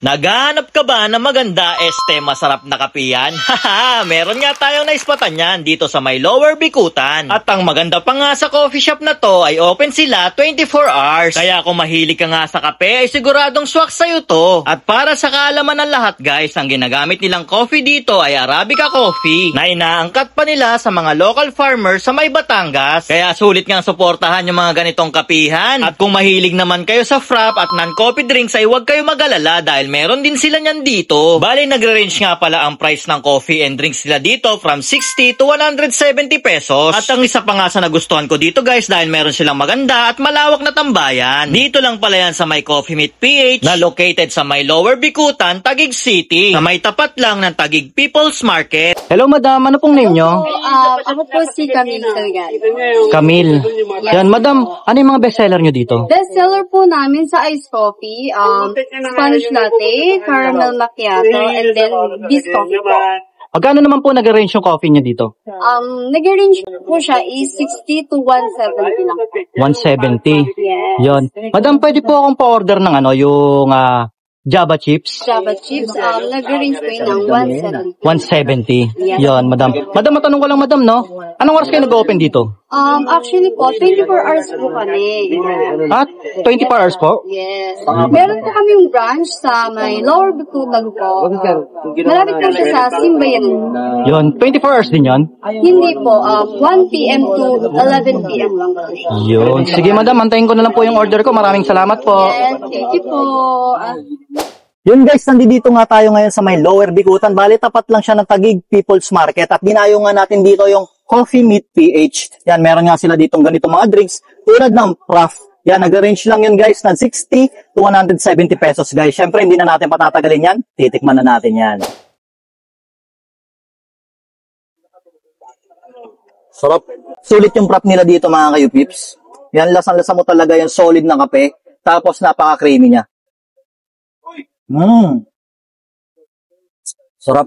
Naghahanap ka ba ng maganda masarap na kapiyan? Haha, meron nga tayong naispatan yan dito sa may Lower Bikutan. At ang maganda pa nga sa coffee shop na to ay open sila 24 hours. Kaya kung mahilig ka nga sa kape ay siguradong swak sa'yo to. At para sa kaalaman ng lahat guys, ang ginagamit nilang coffee dito ay Arabica coffee na inaangkat pa nila sa mga local farmers sa may Batangas. Kaya sulit nga suportahan yung mga ganitong kapihan. At kung mahilig naman kayo sa frap at non-coffee drinks ay huwag kayo mag-alala dahil meron din sila niyan dito. Bali, nagre-range nga pala ang price ng coffee and drinks nila dito from 60 to 170 pesos. At ang isa pa nga sa nagustuhan ko dito guys dahil meron silang maganda at malawak na tambayan. Dito lang pala yan sa may Coffee Meet PH na located sa may Lower Bikutan, Taguig City. Na may tapat lang ng Taguig People's Market. Hello madam, ano pong name nyo? Ako po si Camille Salgan. Camille. Yan, madam, ano yung mga bestseller nyo dito? Bestseller po namin sa iced coffee, Spanish latte, caramel macchiato, and then this coffee po. Magkano naman po nag-arrange yung coffee nyo dito? Nag-range po siya is 60 to 170 lang. 170. Yes. Yon. Madam, pwede po akong pa-order ng yung Java chips? Java chips, nag-range po yun ng 170. 170. Yes. Yon, madam. Madam, matanong ko lang madam, no? Anong oras kayo nag-open dito? Actually po, 24 hours po kami. At 24 hours po? Yes. Meron po kaming branch sa may Lower Bikutan po. Malapit po siya sa Simbayan. Yon, 24 hours din yon? Hindi po, 1 p.m. to 11 p.m. lang po. Yun. Sige madam, antayin ko na lang po yung order ko. Maraming salamat po. Yes, thank you po. Yun guys, nandito nga tayo ngayon sa may Lower Bikutan. Bali, tapat lang siya ng Taguig People's Market. At dinayo nga natin dito yung Coffee Meet PH. Yan, meron nga sila ditong ganito mga drinks. Tulad ng Prof. Yan, nag-arrange lang yun guys ng 60 to 170 pesos guys. Syempre, hindi na natin patatagalin yan. Titikman na natin yan. Sarap. Sulit yung Prof nila dito mga kayo-pips. Yan, lasang-lasa mo talaga yung solid na kape. Tapos, napaka-creamy niya. Sarap.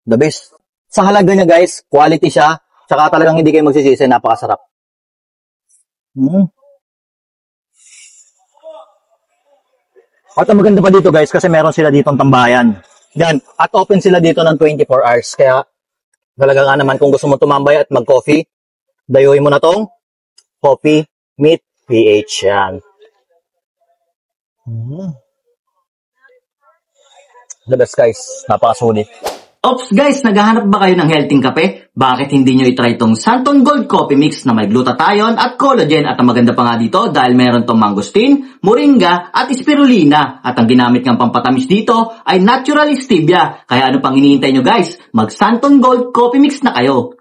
The best. Sa halaga niya guys, quality siya. Tsaka talagang hindi kayo magsisisi, napakasarap. At ang maganda pa dito guys, kasi meron sila ditong tambayan. Yan. At open sila dito ng 24 hours. Kaya, talaga nga naman kung gusto mo tumambay at mag-coffee, dayuhin mo na tong Coffee Meet PH. Yan. The best guys. Napakasulit. Ops guys, naghahanap ba kayo ng healthy kape? Bakit hindi nyo itry itong Santon Gold Coffee Mix na may glutathione at collagen? At ang maganda pa nga dito dahil meron tong mangosteen, moringa at spirulina. At ang ginamit ng pampatamis dito ay natural stevia. Kaya ano pang hinihintay nyo guys? Mag Santon Gold Coffee Mix na kayo.